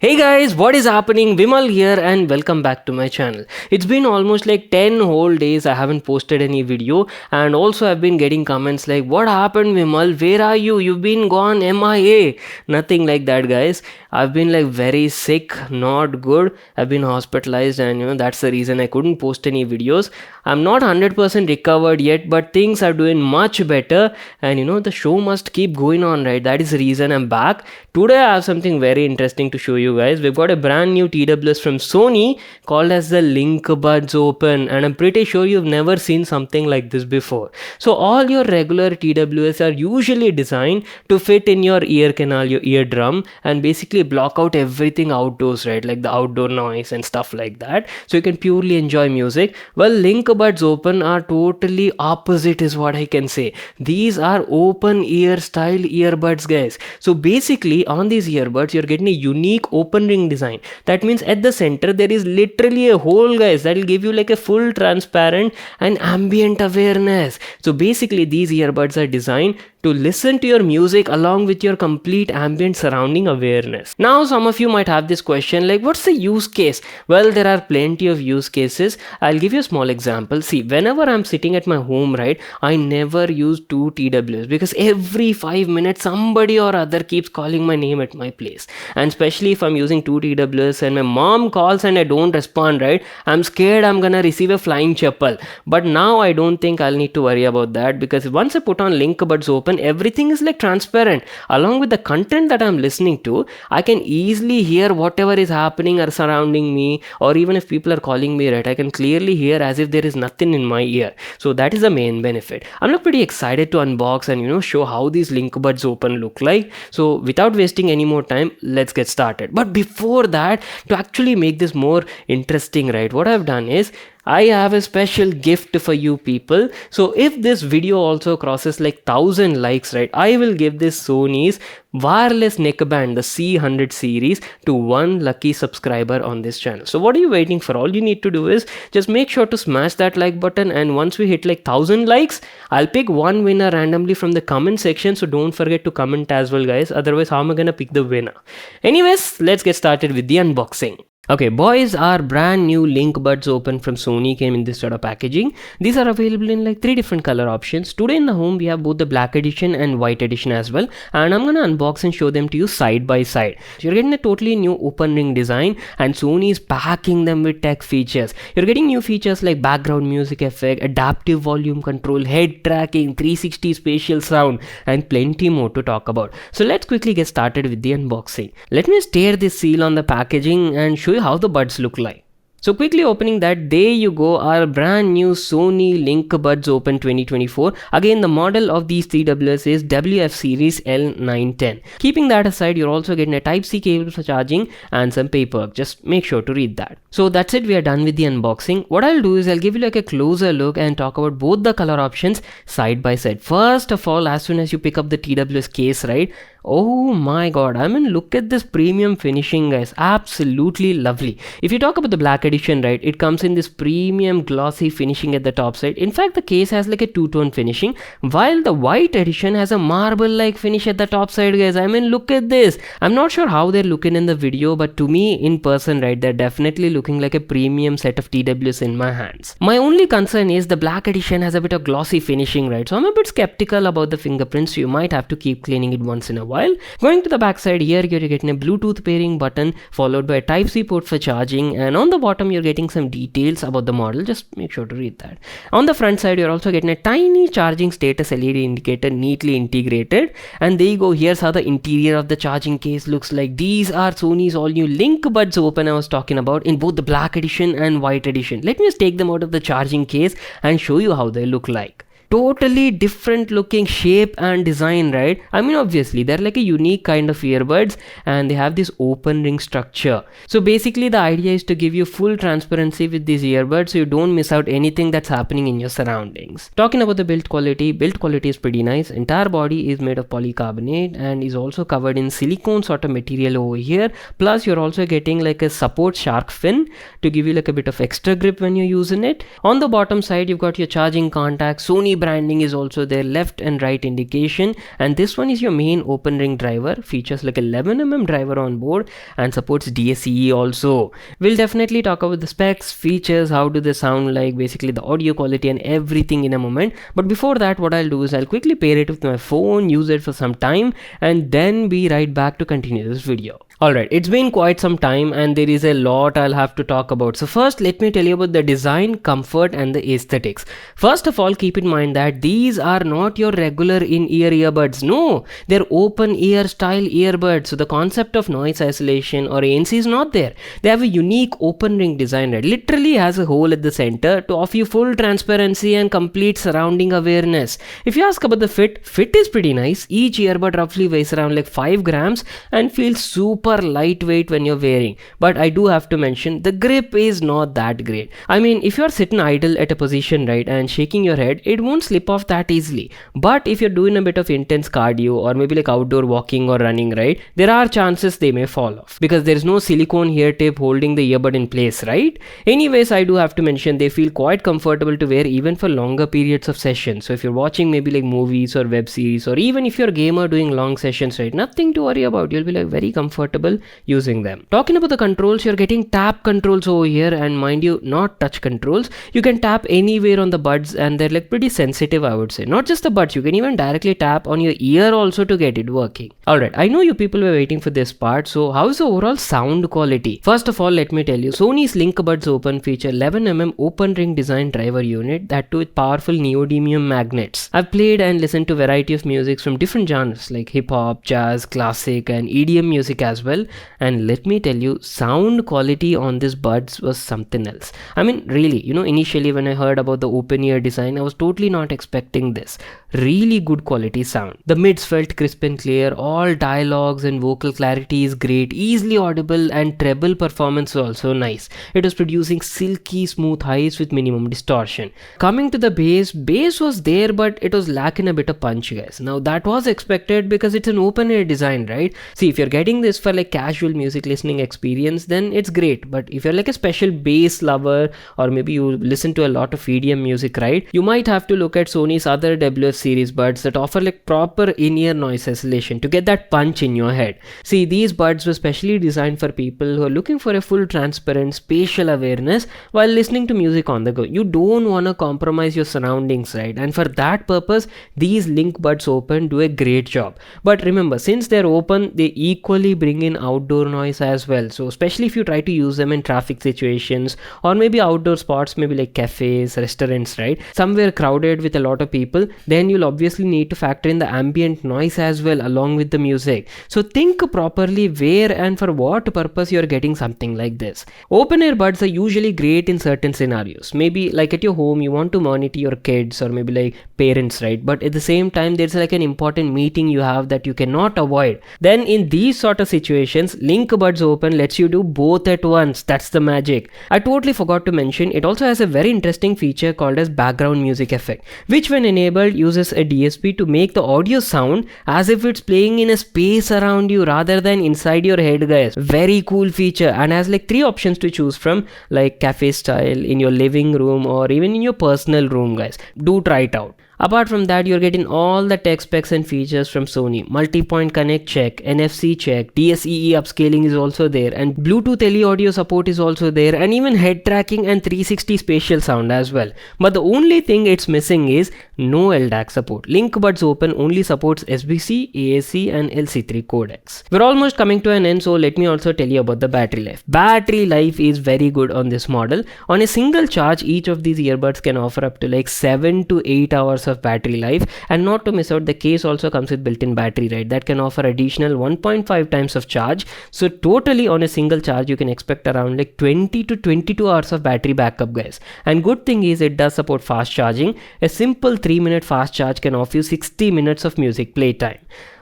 Hey guys, what is happening? Vimal here and welcome back to my channel. It's been almost like 10 whole days I haven't posted any video, and also I've been getting comments like, what happened Vimal? Where are you? You've been gone MIA. Nothing like that, guys. I've been like very sick, not good. I've been hospitalized, and that's the reason I couldn't post any videos. I'm not 100% recovered yet, but things are doing much better, and the show must keep going on, right? That is the reason I'm back. Today I have something very interesting to show you guys. We've got a brand new TWS from Sony called as the LinkBuds Open, and I'm pretty sure you've never seen something like this before. So all your regular TWS are usually designed to fit in your ear canal, your eardrum, and basically block out everything outdoors, right? Like the outdoor noise and stuff like that, so you can purely enjoy music. Well, LinkBuds Open are totally opposite is what I can say. These are open ear style earbuds, guys. So basically on these earbuds you're getting a unique open ring design. That means at the center there is literally a hole, guys, that will give you like a full transparent and ambient awareness. So basically these earbuds are designed to listen to your music along with your complete ambient surrounding awareness. Now some of you might have this question like, what's the use case? Well, there are plenty of use cases. I'll give you a small example. See, whenever I'm sitting at my home, right, I never use two TWS because every 5 minutes somebody or other keeps calling my name at my place. And especially if I'm using two TWS and my mom calls and I don't respond, right, I'm scared I'm gonna receive a flying chapel. But now I don't think I'll need to worry about that, because once I put on LinkBuds Open, everything is like transparent. Along with the content that I'm listening to, I can easily hear whatever is happening or surrounding me, or even if people are calling me, right, I can clearly hear as if there is nothing in my ear. So that is the main benefit. I'm not pretty excited to unbox and show how these LinkBuds Open look like. So without wasting any more time, let's get started. But before that, to actually make this more interesting, right, what I've done is I have a special gift for you people. So if this video also crosses like 1000 likes, right, I will give this Sony's wireless neckband, the C100 series, to one lucky subscriber on this channel. So what are you waiting for? All you need to do is just make sure to smash that like button, and once we hit like 1000 likes, I'll pick one winner randomly from the comment section. So don't forget to comment as well, guys. Otherwise, how am I gonna pick the winner? Anyways, let's get started with the unboxing. Okay, boys, our brand new LinkBuds Open from Sony came in this sort of packaging. These are available in like 3 different color options. Today in the home we have both the black edition and white edition as well, and I'm gonna unbox and show them to you side by side. So you're getting a totally new open ring design, and Sony is packing them with tech features. You're getting new features like background music effect, adaptive volume control, head tracking, 360 spatial sound, and plenty more to talk about. So let's quickly get started with the unboxing. Let me tear this seal on the packaging and show you how the buds look like. So quickly opening that, there you go, our brand new Sony LinkBuds Open 2024. Again, the model of these TWS is WF series L910. Keeping that aside, you're also getting a Type-C cable for charging and some paperwork. Just make sure to read that. So that's it, we are done with the unboxing. What I'll do is I'll give you like a closer look and talk about both the color options side by side. First of all, as soon as you pick up the TWS case, right, oh my god, I mean, look at this premium finishing, guys. Absolutely lovely. If you talk about the black edition, right, it comes in this premium glossy finishing at the top side. In fact, the case has like a two-tone finishing, while the white edition has a marble like finish at the top side, guys. I mean, look at this. I'm not sure how they're looking in the video, but to me in person, right, they're definitely looking like a premium set of TWS in my hands. My only concern is the black edition has a bit of glossy finishing, right, so I'm a bit skeptical about the fingerprints, so you might have to keep cleaning it once in a while. Going to the back side, here you're getting a Bluetooth pairing button followed by a Type-C port for charging, and on the bottom you're getting some details about the model. Just make sure to read that. On the front side, you're also getting a tiny charging status LED indicator neatly integrated, and there you go. Here's how the interior of the charging case looks like. These are Sony's all new LinkBuds Open I was talking about in both the black edition and white edition. Let me just take them out of the charging case and show you how they look like. Totally different looking shape and design, right? I mean, obviously they're like a unique kind of earbuds, and they have this open ring structure. So basically the idea is to give you full transparency with these earbuds, so you don't miss out anything that's happening in your surroundings. Talking about the build quality is pretty nice. Entire body is made of polycarbonate and is also covered in silicone sort of material over here. Plus you're also getting like a support shark fin to give you like a bit of extra grip when you're using it. On the bottom side, you've got your charging contact, Sony Sony branding is also there, left and right indication, and this one is your main open ring driver, features like 11mm driver on board and supports DSCE also. We'll definitely talk about the specs, features, how do they sound like, basically the audio quality and everything in a moment. But before that, what I'll do is I'll quickly pair it with my phone, use it for some time, and then be right back to continue this video. Alright, it's been quite some time and there is a lot I'll have to talk about. So first, let me tell you about the design, comfort and the aesthetics. First of all, keep in mind that these are not your regular in-ear earbuds. No, they're open ear style earbuds. So the concept of noise isolation or ANC is not there. They have a unique open ring design that literally has a hole at the center to offer you full transparency and complete surrounding awareness. If you ask about the fit is pretty nice. Each earbud roughly weighs around like 5 grams and feels super lightweight when you're wearing. But I do have to mention the grip is not that great. I mean, if you're sitting idle at a position, right, and shaking your head, it won't slip off that easily. But if you're doing a bit of intense cardio or maybe like outdoor walking or running, right, there are chances they may fall off because there is no silicone hair tip holding the earbud in place, right? Anyways, I do have to mention they feel quite comfortable to wear even for longer periods of sessions. So if you're watching maybe like movies or web series, or even if you're a gamer doing long sessions, right, nothing to worry about. You'll be like very comfortable using them. Talking about the controls, you're getting tap controls over here, and mind you, not touch controls. You can tap anywhere on the buds and they're like pretty sensitive, I would say. Not just the buds, you can even directly tap on your ear also to get it working. Alright, I know you people were waiting for this part. So how's the overall sound quality? First of all, let me tell you, Sony's LinkBuds Open feature 11mm open ring design driver unit, that too with powerful neodymium magnets. I've played and listened to a variety of music from different genres like hip hop, jazz, classic and EDM music as well, and let me tell you, sound quality on this buds was something else. I mean, really, initially when I heard about the open ear design, I was totally not expecting this. Really good quality sound. The mids felt crisp and clear, all dialogues and vocal clarity is great, easily audible, and treble performance was also nice. It was producing silky smooth highs with minimum distortion. Coming to the bass was there, but it was lacking a bit of punch, guys. Now that was expected because it's an open ear design, right? See, if you're getting this for like casual music listening experience, then it's great. But if you're like a special bass lover, or maybe you listen to a lot of EDM music, right, you might have to look at Sony's other WF series buds that offer like proper in-ear noise isolation to get that punch in your head. See, these buds were specially designed for people who are looking for a full transparent spatial awareness while listening to music on the go. You don't want to compromise your surroundings, right? And for that purpose, these LinkBuds Open do a great job. But remember, since they're open, they equally bring in outdoor noise as well. So especially if you try to use them in traffic situations or maybe outdoor spots, maybe like cafes, restaurants, right, somewhere crowded with a lot of people, then you'll obviously need to factor in the ambient noise as well along with the music. So think properly where and for what purpose you're getting something like this. Open ear buds are usually great in certain scenarios. Maybe like at your home, you want to monitor your kids or maybe like parents, right? But at the same time, there's like an important meeting you have that you cannot avoid. Then in these sort of situations, LinkBuds Open lets you do both at once. That's the magic. I totally forgot to mention, it also has a very interesting feature called as background music effect, which when enabled uses a DSP to make the audio sound as if it's playing in a space around you rather than inside your head, guys. Very cool feature, and has like 3 options to choose from, like cafe style, in your living room, or even in your personal room, guys. Do try it out. Apart from that, you're getting all the tech specs and features from Sony. Multi-point connect check, NFC check, DSEE upscaling is also there, and Bluetooth LE audio support is also there, and even head tracking and 360 spatial sound as well. But the only thing it's missing is no LDAC support. LinkBuds Open only supports SBC, AAC and LC3 codecs. We're almost coming to an end, so let me also tell you about the battery life. Battery life is very good on this model. On a single charge, each of these earbuds can offer up to like 7 to 8 hours of battery life. And not to miss out, the case also comes with built-in battery, right, that can offer additional 1.5 times of charge. So totally on a single charge you can expect around like 20 to 22 hours of battery backup, guys. And good thing is it does support fast charging. A simple 3-minute fast charge can offer you 60 minutes of music playtime.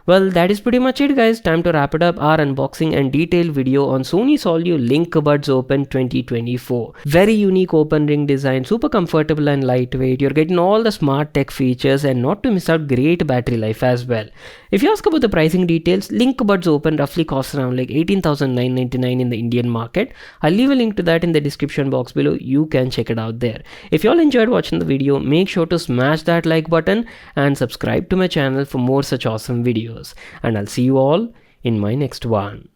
Well, that is pretty much it, guys. Time to wrap it up. Our unboxing and detailed video on Sony LinkBuds Open 2024. Very unique open ring design, super comfortable and lightweight. You're getting all the smart tech features and not to miss out great battery life as well. If you ask about the pricing details, LinkBuds Open roughly costs around like 18,999 in the Indian market. I'll leave a link to that in the description box below. You can check it out there. If you all enjoyed watching the video, make sure to smash that like button and subscribe to my channel for more such awesome videos. And I'll see you all in my next one.